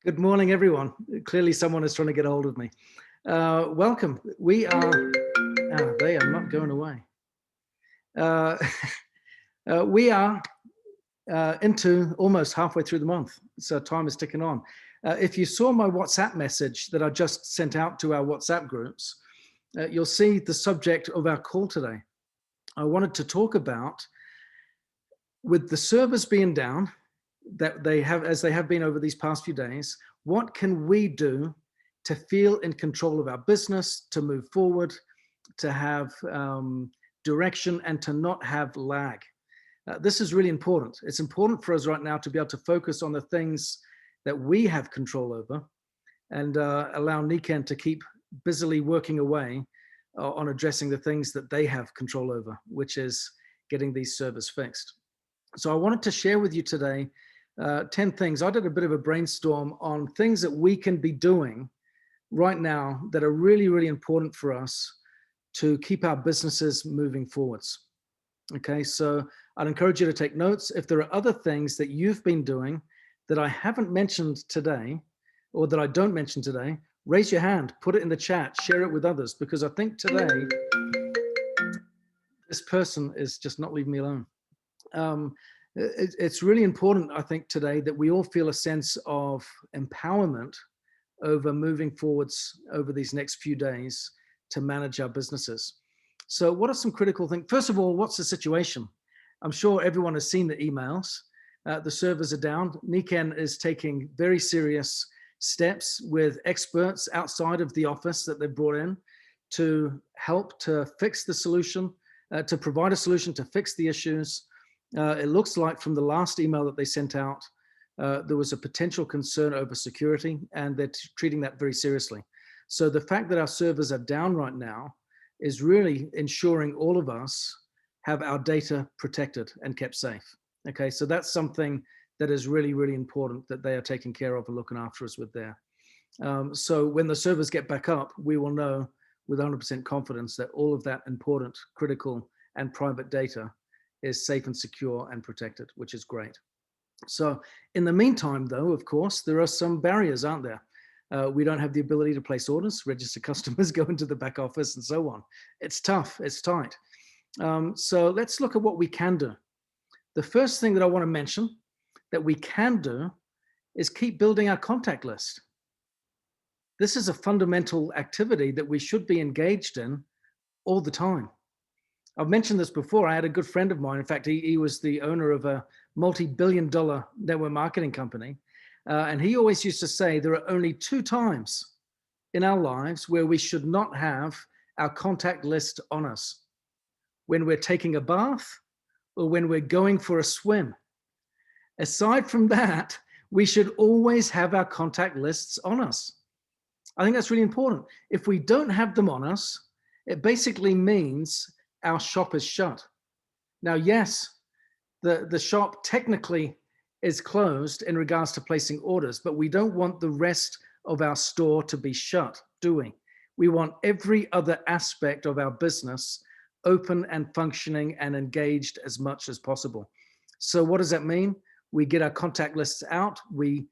Good morning, everyone. Clearly, someone is trying to get hold of me. Welcome. They are not going away. Uh, we are into almost halfway through the month, so time is ticking on. If you saw my WhatsApp message that I just sent out to our WhatsApp groups, you'll see the subject of our call today. I wanted to talk about, with the servers being down, that they have, as they have been over these past few days, what can we do to feel in control of our business, to move forward, to have direction, and to not have lag? This is really important. It's important for us right now to be able to focus on the things that we have control over and allow Niken to keep busily working away on addressing the things that they have control over, which is getting these servers fixed. So I wanted to share with you today 10 things. I did a bit of a brainstorm on things that we can be doing right now that are really, really important for us to keep our businesses moving forwards. Okay, so I'd encourage you to take notes. If there are other things that you've been doing that I haven't mentioned today, or that I don't mention today, raise your hand, put it in the chat, share it with others, because I think today, this person is just not leaving me alone. It's really important, I think, today that we all feel a sense of empowerment over moving forwards over these next few days to manage our businesses. So what are some critical things? First of all, what's the situation? I'm sure everyone has seen the emails. The servers are down. Niken is taking very serious steps with experts outside of the office that they've brought in to help to fix the solution, to provide a solution to fix the issues. It looks like from the last email that they sent out, there was a potential concern over security, and they're treating that very seriously. So the fact that our servers are down right now is really ensuring all of us have our data protected and kept safe. Okay, so that's something that is really, really important that they are taking care of and looking after us with there. So when the servers get back up, we will know with 100% confidence that all of that important, critical, and private data is safe and secure and protected, which is great. So in the meantime, though, of course, there are some barriers, aren't there? We don't have the ability to place orders, register customers, go into the back office, and so on. It's tough, it's tight. So let's look at what we can do. The first thing that I want to mention that we can do is keep building our contact list. This is a fundamental activity that we should be engaged in all the time. I've mentioned this before. I had a good friend of mine. In fact, he was the owner of a multi-billion-dollar network marketing company. And he always used to say there are only 2 times in our lives where we should not have our contact list on us: when we're taking a bath or when we're going for a swim. Aside from that, we should always have our contact lists on us. I think that's really important. If we don't have them on us, it basically means our shop is shut. Now, yes, the shop technically is closed in regards to placing orders, but we don't want the rest of our store to be shut, do we? We want every other aspect of our business open and functioning and engaged as much as possible. So what does that mean? We get our contact lists out, we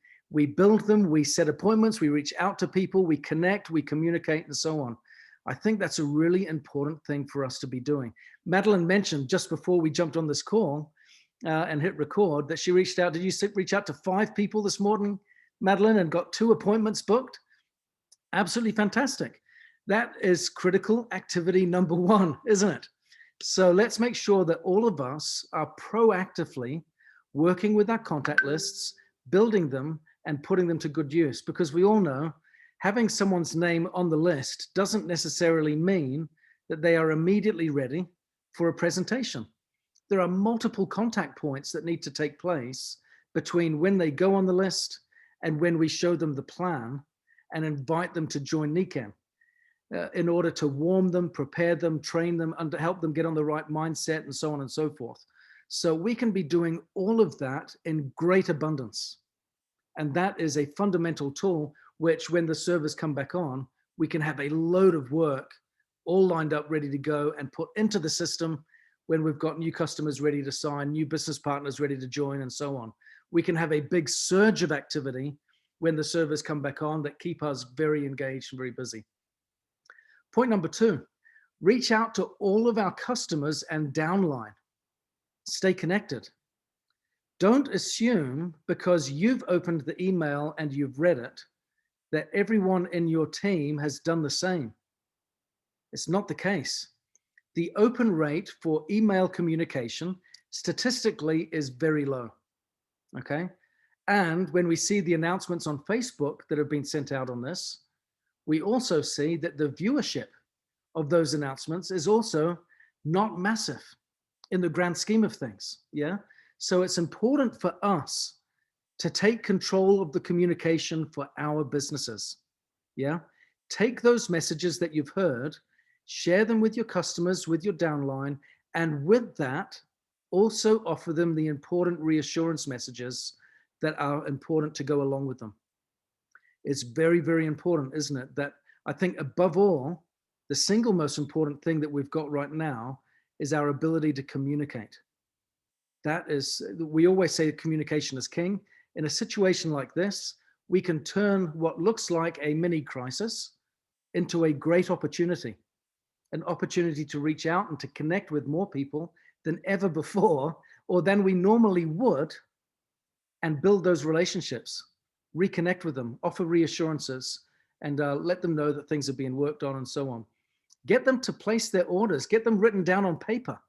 build them, we set appointments, we reach out to people, we connect, we communicate, and so on. I think that's a really important thing for us to be doing. Madeline mentioned just before we jumped on this call and hit record that she reached out. Did you reach out to 5 people this morning, Madeline, and got 2 appointments booked? Absolutely fantastic. That is critical activity number 1, isn't it? So let's make sure that all of us are proactively working with our contact lists, building them, and putting them to good use, because we all know having someone's name on the list doesn't necessarily mean that they are immediately ready for a presentation. There are multiple contact points that need to take place between when they go on the list and when we show them the plan and invite them to join Niken in order to warm them, prepare them, train them, and to help them get on the right mindset, and so on and so forth. So we can be doing all of that in great abundance. And that is a fundamental tool, which when the servers come back on, we can have a load of work all lined up, ready to go and put into the system when we've got new customers ready to sign, new business partners ready to join, and so on. we can have a big surge of activity when the servers come back on that keep us very engaged and very busy. Point number 2, reach out to all of our customers and downline. Stay connected. Don't assume because you've opened the email and you've read it that everyone in your team has done the same. It's not the case. The open rate for email communication statistically is very low, okay? And when we see the announcements on Facebook that have been sent out on this, we also see that the viewership of those announcements is also not massive in the grand scheme of things, yeah? So it's important for us to take control of the communication for our businesses, yeah? Take those messages that you've heard, share them with your customers, with your downline, and with that, also offer them the important reassurance messages that are important to go along with them. It's very, very important, isn't it? That I think above all, the single most important thing that we've got right now is our ability to communicate. That is, we always say communication is king. In a situation like this, we can turn what looks like a mini crisis into a great opportunity, an opportunity to reach out and to connect with more people than ever before, or than we normally would, and build those relationships, reconnect with them, offer reassurances, and let them know that things are being worked on and so on. Get them to place their orders, get them written down on paper.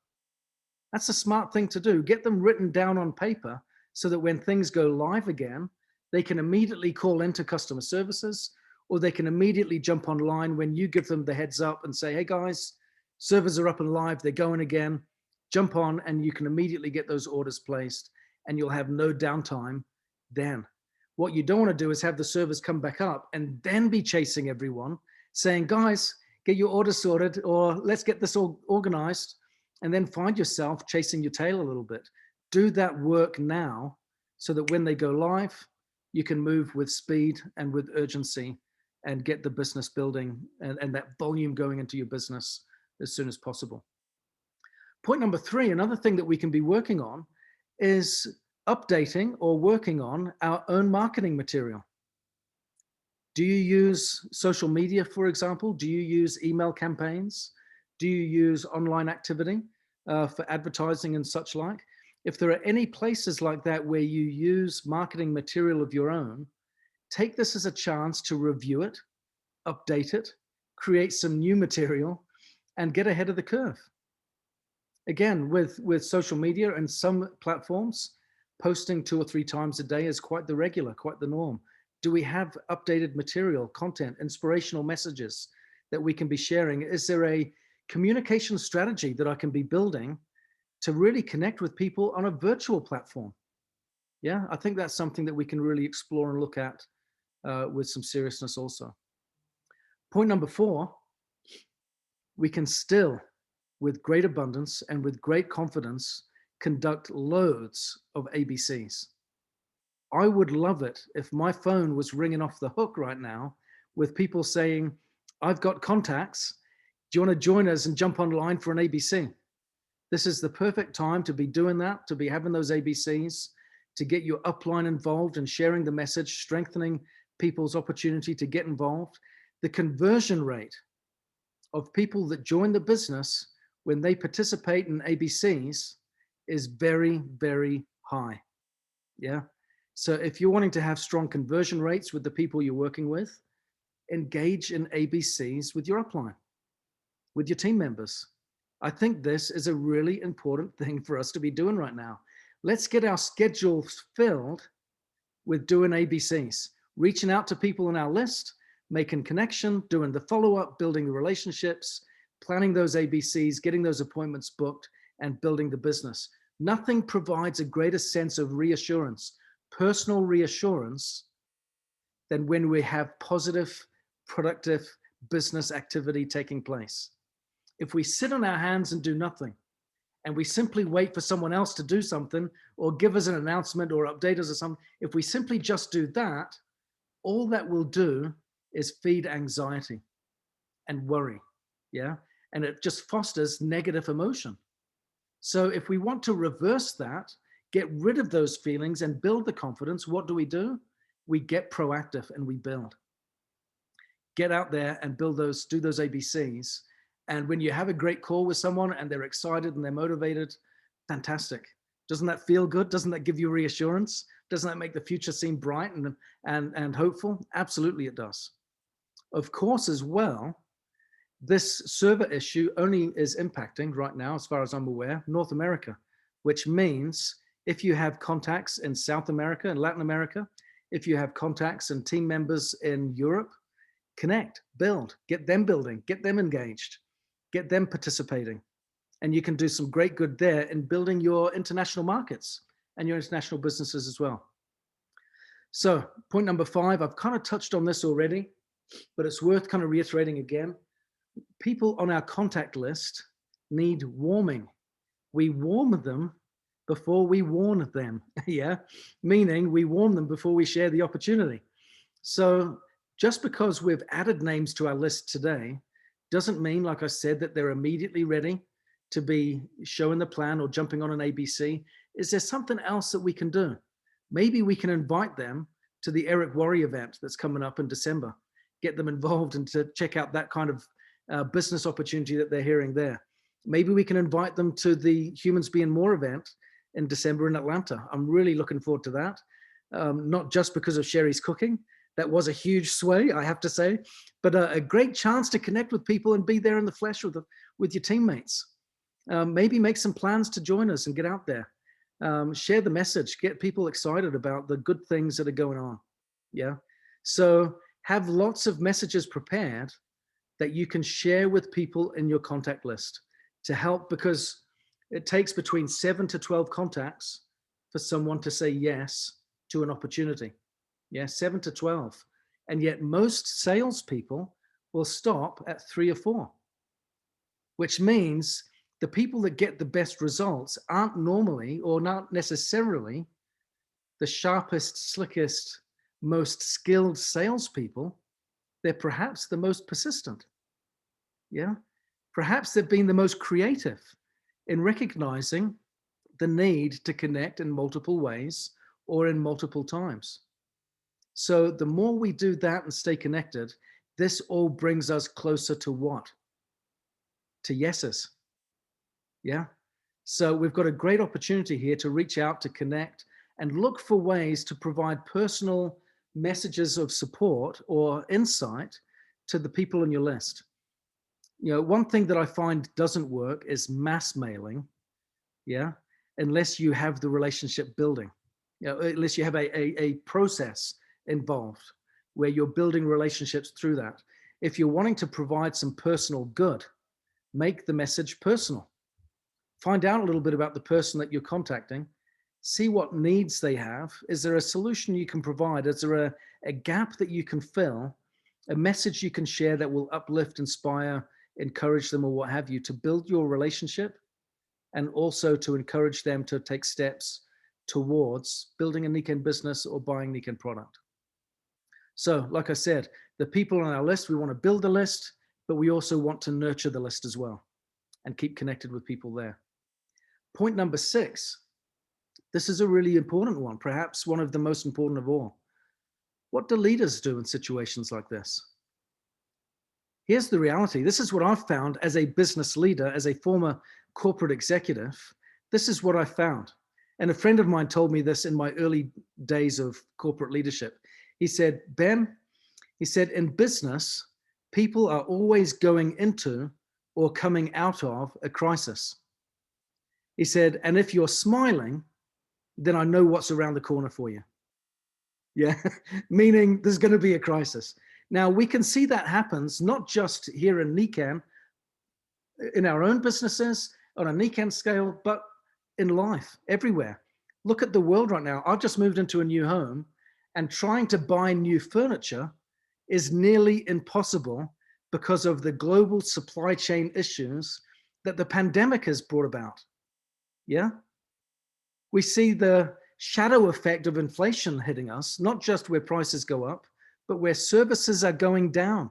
That's a smart thing to do. Get them written down on paper so that when things go live again, they can immediately call into customer services, or they can immediately jump online when you give them the heads up and say, hey guys, servers are up and live, they're going again. Jump on and you can immediately get those orders placed and you'll have no downtime then. What you don't want to do is have the servers come back up and then be chasing everyone saying, guys, get your order sorted, or let's get this all organized, and then find yourself chasing your tail a little bit. Do that work now so that when they go live, you can move with speed and with urgency and get the business building and that volume going into your business as soon as possible. Point number 3, another thing that we can be working on is updating or working on our own marketing material. Do you use social media, for example? Do you use email campaigns? Do you use online activity for advertising and such like? If there are any places like that where you use marketing material of your own, take this as a chance to review it, update it, create some new material, and get ahead of the curve. Again, with social media and some platforms, posting 2 or 3 times a day is quite the regular, quite the norm. Do we have updated material, content, inspirational messages that we can be sharing? Is there a communication strategy that I can be building to really connect with people on a virtual platform? Yeah, I think that's something that we can really explore and look at with some seriousness also. Point number 4, we can still, with great abundance and with great confidence, conduct loads of ABCs. I would love it if my phone was ringing off the hook right now with people saying, I've got contacts. Do you want to join us and jump online for an ABC? This is the perfect time to be doing that, to be having those ABCs, to get your upline involved and sharing the message, strengthening people's opportunity to get involved. The conversion rate of people that join the business when they participate in ABCs is very, very high. Yeah. So if you're wanting to have strong conversion rates with the people you're working with, engage in ABCs with your upline, with your team members. I think this is a really important thing for us to be doing right now. Let's get our schedules filled with doing ABCs, reaching out to people on our list, making connection, doing the follow-up, building the relationships, planning those ABCs, getting those appointments booked, and building the business. Nothing provides a greater sense of reassurance, personal reassurance, than when we have positive, productive business activity taking place. If we sit on our hands and do nothing, and we simply wait for someone else to do something or give us an announcement or update us or something, if we simply just do that, all that will do is feed anxiety and worry, yeah? And it just fosters negative emotion. So if we want to reverse that, get rid of those feelings and build the confidence, what do? We get proactive and we build. Get out there and build those, do those ABCs. And when you have a great call with someone and they're excited and they're motivated, fantastic. Doesn't that feel good? Doesn't that give you reassurance? Doesn't that make the future seem bright and hopeful? Absolutely it does. Of course, as well, this server issue only is impacting right now, as far as I'm aware, North America, which means if you have contacts in South America and Latin America, if you have contacts and team members in Europe, connect, build, get them building, get them engaged, get them participating. And you can do some great good there in building your international markets and your international businesses as well. So point number 5, I've kind of touched on this already, but it's worth kind of reiterating again. People on our contact list need warming. We warm them before we warn them. Yeah, meaning we warn them before we share the opportunity. So just because we've added names to our list today doesn't mean, like I said, that they're immediately ready to be showing the plan or jumping on an ABC. Is there something else that we can do? Maybe we can invite them to the Eric Worre event that's coming up in December, get them involved and to check out that kind of business opportunity that they're hearing there. Maybe we can invite them to the Humans Being More event in December in Atlanta. I'm really looking forward to that. Not just because of Sherry's cooking. That was a huge sway, I have to say, but a great chance to connect with people and be there in the flesh with your teammates. Maybe make some plans to join us and get out there. Share the message, get people excited about the good things that are going on. Yeah. So have lots of messages prepared that you can share with people in your contact list to help, because it takes between 7 to 12 contacts for someone to say yes to an opportunity. Yeah, 7 to 12. And yet most salespeople will stop at 3 or 4, which means the people that get the best results aren't normally or not necessarily the sharpest, slickest, most skilled salespeople. They're perhaps the most persistent. Yeah, perhaps they've been the most creative in recognizing the need to connect in multiple ways or in multiple times. So the more we do that and stay connected, this all brings us closer to what? To yeses. Yeah. So we've got a great opportunity here to reach out, to connect, and look for ways to provide personal messages of support or insight to the people on your list. You know, one thing that I find doesn't work is mass mailing. Yeah. Unless you have the relationship building, you know, unless you have a process involved where you're building relationships through that. If you're wanting to provide some personal good, make the message personal. Find out a little bit about the person that you're contacting, see what needs they have. Is there a solution you can provide? Is there a gap that you can fill, a message you can share that will uplift, inspire, encourage them, or what have you, to build your relationship and also to encourage them to take steps towards building a Nikken business or buying Nikken product. So like I said, the people on our list, we want to build the list, but we also want to nurture the list as well and keep connected with people there. Point number 6, this is a really important one, perhaps one of the most important of all. What do leaders do in situations like this? Here's the reality. This is what I've found as a business leader, as a former corporate executive. This is what I found. And a friend of mine told me this in my early days of corporate leadership. He said, Ben, he said, in business, people are always going into or coming out of a crisis. He said, and if you're smiling, then I know what's around the corner for you. Yeah, meaning there's going to be a crisis. Now, we can see that happens not just here in Nikken, in our own businesses, on a Nikken scale, but in life, everywhere. Look at the world right now. I've just moved into a new home, and trying to buy new furniture is nearly impossible because of the global supply chain issues that the pandemic has brought about. Yeah. We see the shadow effect of inflation hitting us, not just where prices go up, but where services are going down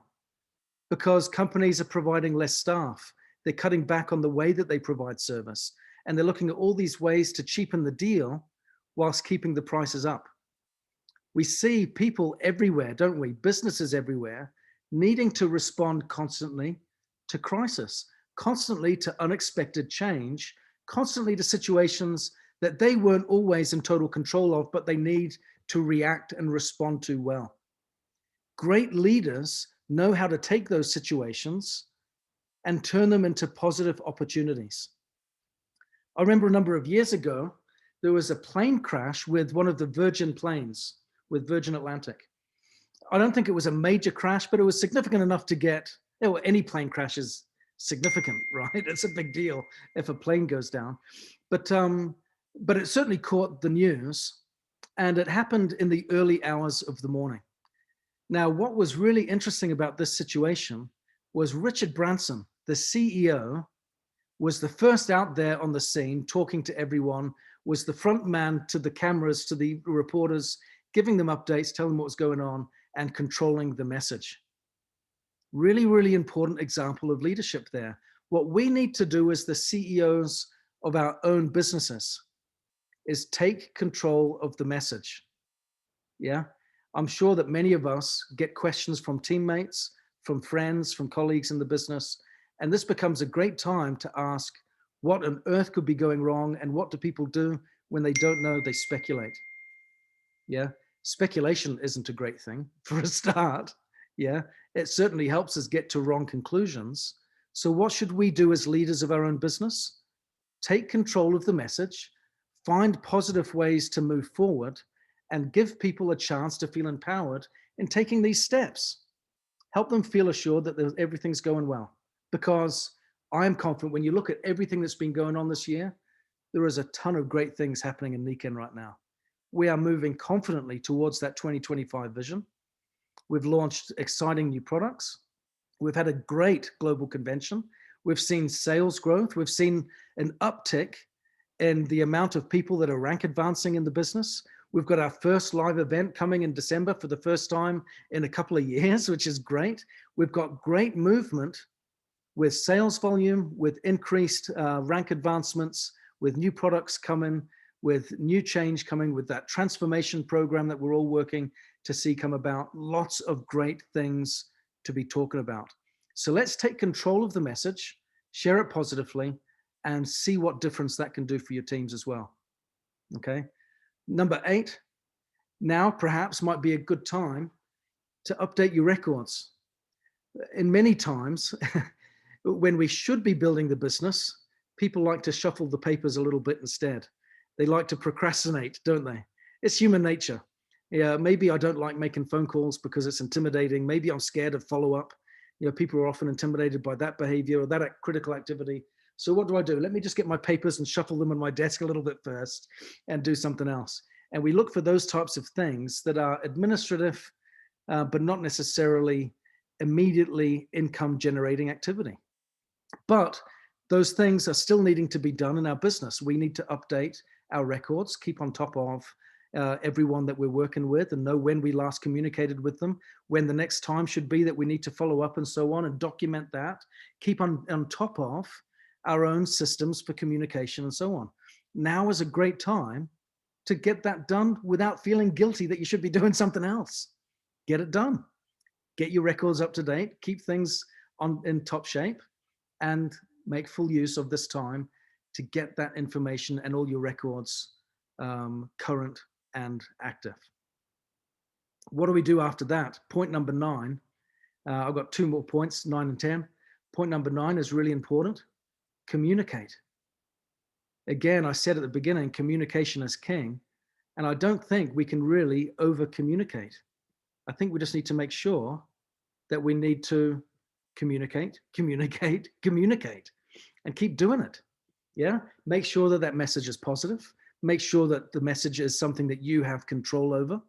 because companies are providing less staff. They're cutting back on the way that they provide service. and they're looking at all these ways to cheapen the deal whilst keeping the prices up. We see people everywhere, don't we? Businesses everywhere needing to respond constantly to crisis, constantly to unexpected change, constantly to situations that they weren't always in total control of, but they need to react and respond to well. Great leaders know how to take those situations and turn them into positive opportunities. I remember a number of years ago, there was a plane crash with one of the Virgin planes, with Virgin Atlantic. I don't think it was a major crash, but it was significant enough to get, any plane crash is significant, right? It's a big deal if a plane goes down. But it certainly caught the news, and it happened in the early hours of the morning. Now, what was really interesting about this situation was Richard Branson, the CEO, was the first out there on the scene, talking to everyone, was the front man to the cameras, to the reporters, giving them updates, telling them what was going on, and controlling the message. Really, really important example of leadership there. What we need to do as the CEOs of our own businesses is take control of the message. Yeah, I'm sure that many of us get questions from teammates, from friends, from colleagues in the business, and this becomes a great time to ask, what on earth could be going wrong, and what do people do when they don't know? They speculate. Yeah, speculation isn't a great thing for a start. Yeah, it certainly helps us get to wrong conclusions. So what should we do as leaders of our own business? Take control of the message, find positive ways to move forward, and give people a chance to feel empowered in taking these steps. Help them feel assured that everything's going well. Because I am confident when you look at everything that's been going on this year, there is a ton of great things happening in Nikken right now. We are moving confidently towards that 2025 vision. We've launched exciting new products. We've had a great global convention. We've seen sales growth. We've seen an uptick in the amount of people that are rank advancing in the business. We've got our first live event coming in December for the first time in a couple of years, which is great. We've got great movement with sales volume, with increased rank advancements, with new products coming, with new change coming, with that transformation program that we're all working to see come about. Lots of great things to be talking about. So let's take control of the message, share it positively, and see what difference that can do for your teams as well. Okay. Number 8, now perhaps might be a good time to update your records. In many times, when we should be building the business, people like to shuffle the papers a little bit instead. They like to procrastinate, don't they? It's human nature. Yeah, maybe I don't like making phone calls because it's intimidating. Maybe I'm scared of follow-up. People are often intimidated by that behavior or that critical activity. So what do? Let me just get my papers and shuffle them on my desk a little bit first and do something else. And we look for those types of things that are administrative, but not necessarily immediately income generating activity. But those things are still needing to be done in our business. We need to update our records, keep on top of everyone that we're working with, and know when we last communicated with them, when the next time should be that we need to follow up, and so on, and document that. Keep on top of our own systems for communication and so on. Now is a great time to get that done without feeling guilty that you should be doing something else. Get it done. Get your records up to date, keep things in top shape, and make full use of this time to get that information and all your records current and active. What do we do after that? Point number 9. I've got 2 more points, 9 and 10. Point number 9 is really important. Communicate. Again, I said at the beginning, communication is king. And I don't think we can really over communicate. I think we just need to make sure that we need to communicate, and keep doing it. Yeah. Make sure that that message is positive. Make sure that the message is something that you have control over.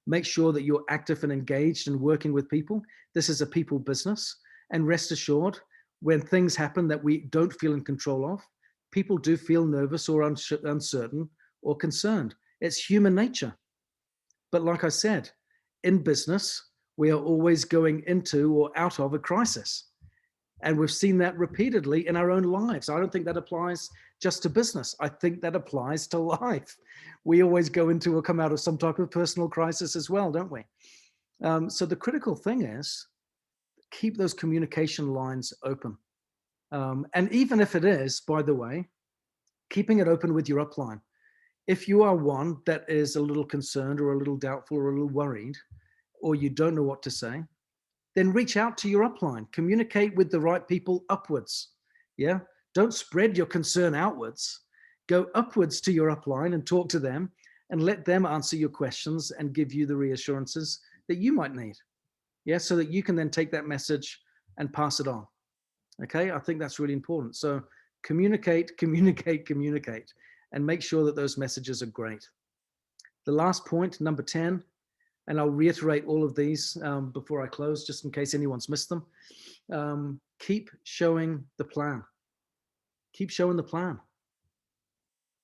Make sure that you're active and engaged and working with people. This is a people business. And rest assured, when things happen that we don't feel in control of, people do feel nervous or uncertain or concerned. It's human nature. But like I said, in business, we are always going into or out of a crisis. And we've seen that repeatedly in our own lives. I don't think that applies just to business. I think that applies to life. We always go into or come out of some type of personal crisis as well, don't we? So the critical thing is keep those communication lines open. And even if it is, by the way, keeping it open with your upline. If you are one that is a little concerned or a little doubtful or a little worried, or you don't know what to say, then reach out to your upline. Communicate with the right people upwards. Yeah. Don't spread your concern outwards. Go upwards to your upline and talk to them and let them answer your questions and give you the reassurances that you might need. Yeah. So that you can then take that message and pass it on. Okay. I think that's really important. So communicate, communicate, communicate, and make sure that those messages are great. The last point, number 10, and I'll reiterate all of these before I close, just in case anyone's missed them. Keep showing the plan. Keep showing the plan.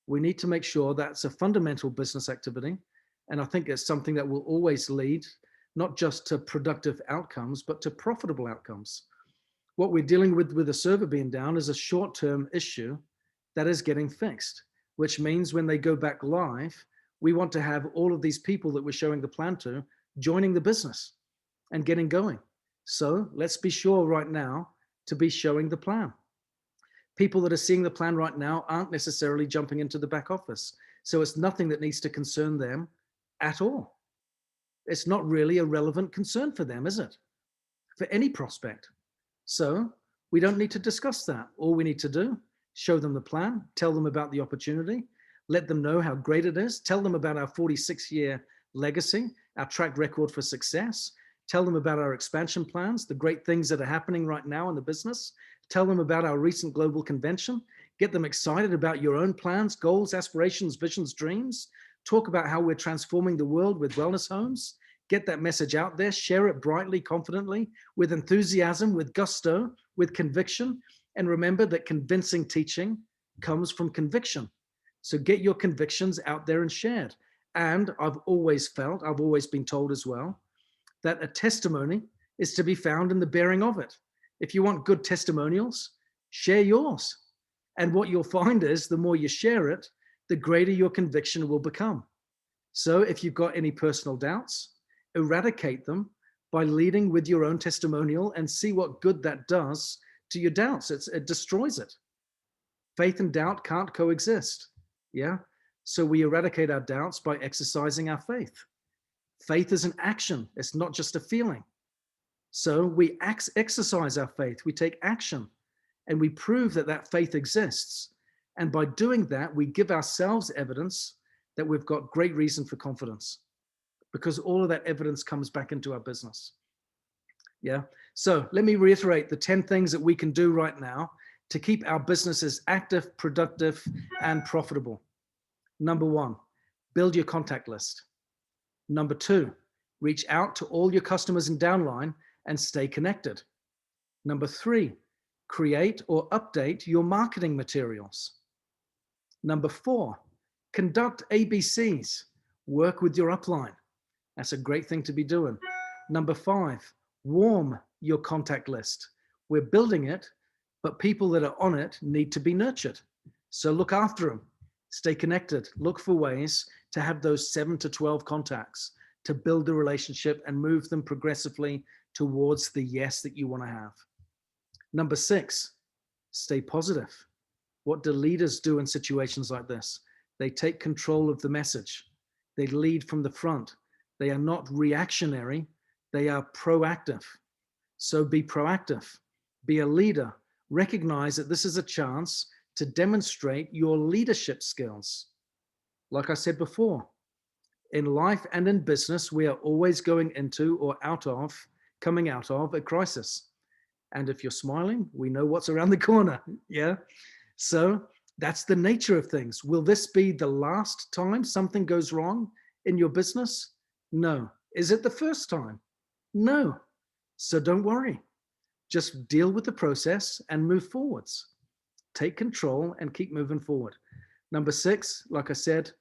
We need to make sure that's a fundamental business activity. And I think it's something that will always lead not just to productive outcomes, but to profitable outcomes. What we're dealing with a server being down is a short-term issue that is getting fixed, which means when they go back live, we want to have all of these people that we're showing the plan to joining the business and getting going. So let's be sure right now to be showing the plan. People that are seeing the plan right now aren't necessarily jumping into the back office. So it's nothing that needs to concern them at all. It's not really a relevant concern for them, is it? For any prospect. So we don't need to discuss that. All we need to do, show them the plan, tell them about the opportunity, let them know how great it is, tell them about our 46-year legacy, our track record for success, tell them about our expansion plans, the great things that are happening right now in the business, tell them about our recent global convention, get them excited about your own plans, goals, aspirations, visions, dreams, talk about how we're transforming the world with wellness homes, get that message out there, share it brightly, confidently, with enthusiasm, with gusto, with conviction, and remember that convincing teaching comes from conviction. So get your convictions out there and shared. And I've always felt, I've always been told as well, that a testimony is to be found in the bearing of it. If you want good testimonials, share yours. And what you'll find is the more you share it, the greater your conviction will become. So if you've got any personal doubts, eradicate them by leading with your own testimonial and see what good that does to your doubts. It destroys it. Faith and doubt can't coexist. Yeah. So we eradicate our doubts by exercising our faith. Faith is an action. It's not just a feeling. So we exercise our faith. We take action and we prove that that faith exists. And by doing that, we give ourselves evidence that we've got great reason for confidence, because all of that evidence comes back into our business. Yeah. So let me reiterate the 10 things that we can do right now to keep our businesses active, productive, and profitable. Number 1, build your contact list. Number 2, reach out to all your customers in downline and stay connected. Number 3, create or update your marketing materials. Number 4, conduct ABCs, work with your upline. That's a great thing to be doing. Number 5, warm your contact list. We're building it, but people that are on it need to be nurtured. So look after them, stay connected, look for ways to have those 7 to 12 contacts to build the relationship and move them progressively towards the yes that you want to have. Number 6, stay positive. What do leaders do in situations like this? They take control of the message. They lead from the front. They are not reactionary. They are proactive. So be proactive. Be a leader. Recognize that this is a chance to demonstrate your leadership skills. Like I said before, in life and in business, we are always going into or coming out of a crisis. And if you're smiling, we know what's around the corner. Yeah. So that's the nature of things. Will this be the last time something goes wrong in your business? No. Is it the first time? No. So don't worry. Just deal with the process and move forwards. Take control and keep moving forward. Number 6, like I said,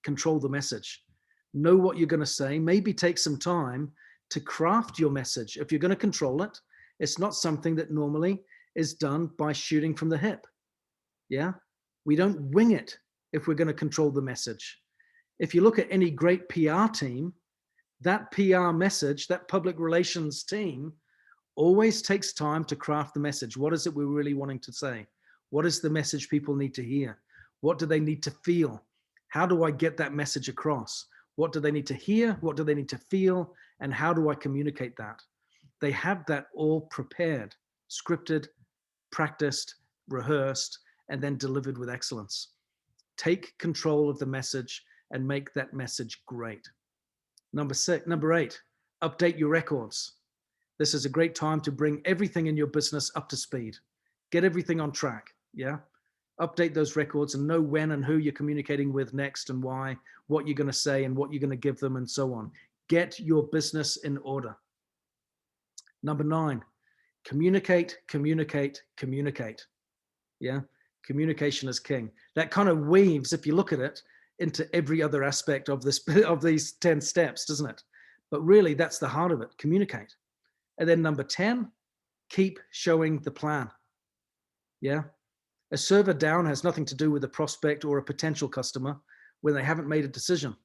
control the message. Know what you're going to say. Maybe take some time to craft your message. If you're going to control it It's not something that normally is done by shooting from the hip. Yeah. We don't wing it if we're going to control the message. If you look at any great PR team, that PR message, that public relations team always takes time to craft the message. What is it we're really wanting to say? What is the message people need to hear? What do they need to feel? How do I get that message across? What do they need to hear? What do they need to feel? And how do I communicate that? They have that all prepared, scripted, practiced, rehearsed, and then delivered with excellence. Take control of the message and make that message great. Number 8, update your records. This is a great time to bring everything in your business up to speed. Get everything on track. Yeah. Update those records and know when and who you're communicating with next and why, what you're going to say and what you're going to give them and so on. Get your business in order. Number 9, communicate, communicate, communicate. Yeah. Communication is king. That kind of weaves, if you look at it, into every other aspect of this, of these 10 steps, doesn't it? But really, that's the heart of it. Communicate. And then number 10, keep showing the plan. Yeah. A server down has nothing to do with a prospect or a potential customer when they haven't made a decision.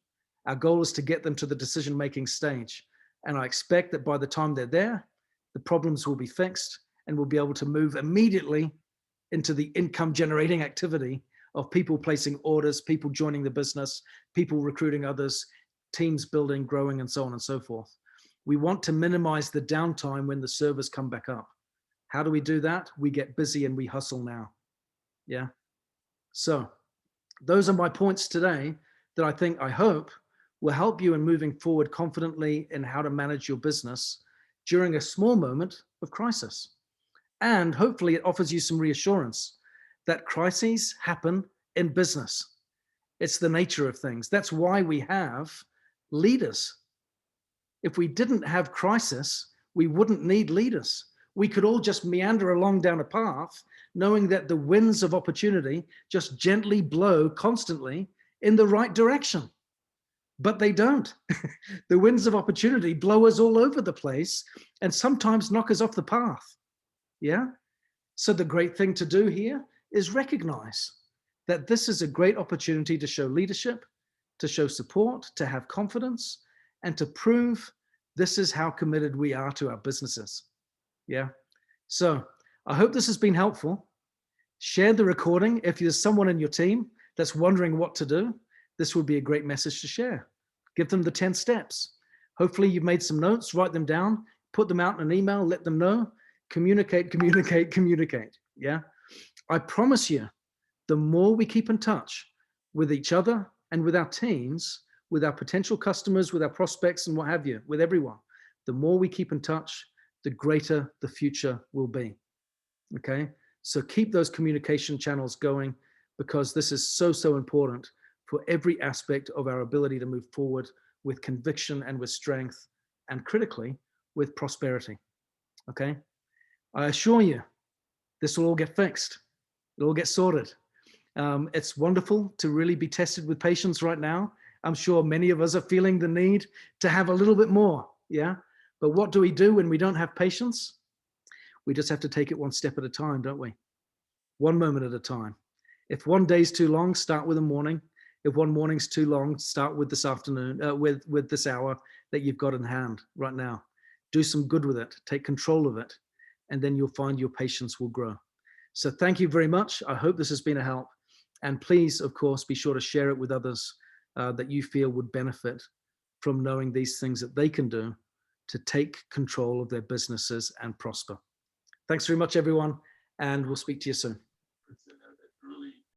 Our goal is to get them to the decision-making stage. And I expect that by the time they're there, the problems will be fixed and we'll be able to move immediately into the income generating activity of people placing orders, people joining the business, people recruiting others, teams building, growing, and so on and so forth. We want to minimize the downtime when the servers come back up. How do we do that? We get busy and we hustle now. Yeah. So those are my points today that I hope will help you in moving forward confidently in how to manage your business during a small moment of crisis. And hopefully it offers you some reassurance that crises happen in business. It's the nature of things. That's why we have leaders. If we didn't have crisis, we wouldn't need leaders. We could all just meander along down a path, knowing that the winds of opportunity just gently blow constantly in the right direction. But they don't. The winds of opportunity blow us all over the place and sometimes knock us off the path. Yeah. So the great thing to do here is recognize that this is a great opportunity to show leadership, to show support, to have confidence, and to prove this is how committed we are to our businesses. Yeah. So I hope this has been helpful. Share the recording. If there's someone in your team that's wondering what to do, this would be a great message to share. Give them the 10 steps. Hopefully you've made some notes, write them down, put them out in an email, let them know. Communicate, communicate, communicate. Yeah. I promise you, the more we keep in touch with each other and with our teams, with our potential customers, with our prospects and what have you, with everyone, the more we keep in touch, the greater the future will be. Okay. So keep those communication channels going because this is so, so important for every aspect of our ability to move forward with conviction and with strength and critically with prosperity. Okay. I assure you, this will all get fixed. It'll all get sorted. It's wonderful to really be tested with patience right now. I'm sure many of us are feeling the need to have a little bit more. Yeah. But what do we do when we don't have patience? We just have to take it one step at a time, don't we? One moment at a time. If one day's too long, start with the morning. If one morning's too long, start with this afternoon, with this hour that you've got in hand right now. Do some good with it. Take control of it. And then you'll find your patience will grow. So thank you very much. I hope this has been a help. And please, of course, be sure to share it with others that you feel would benefit from knowing these things that they can do to take control of their businesses and prosper. Thanks very much, everyone, and we'll speak to you soon.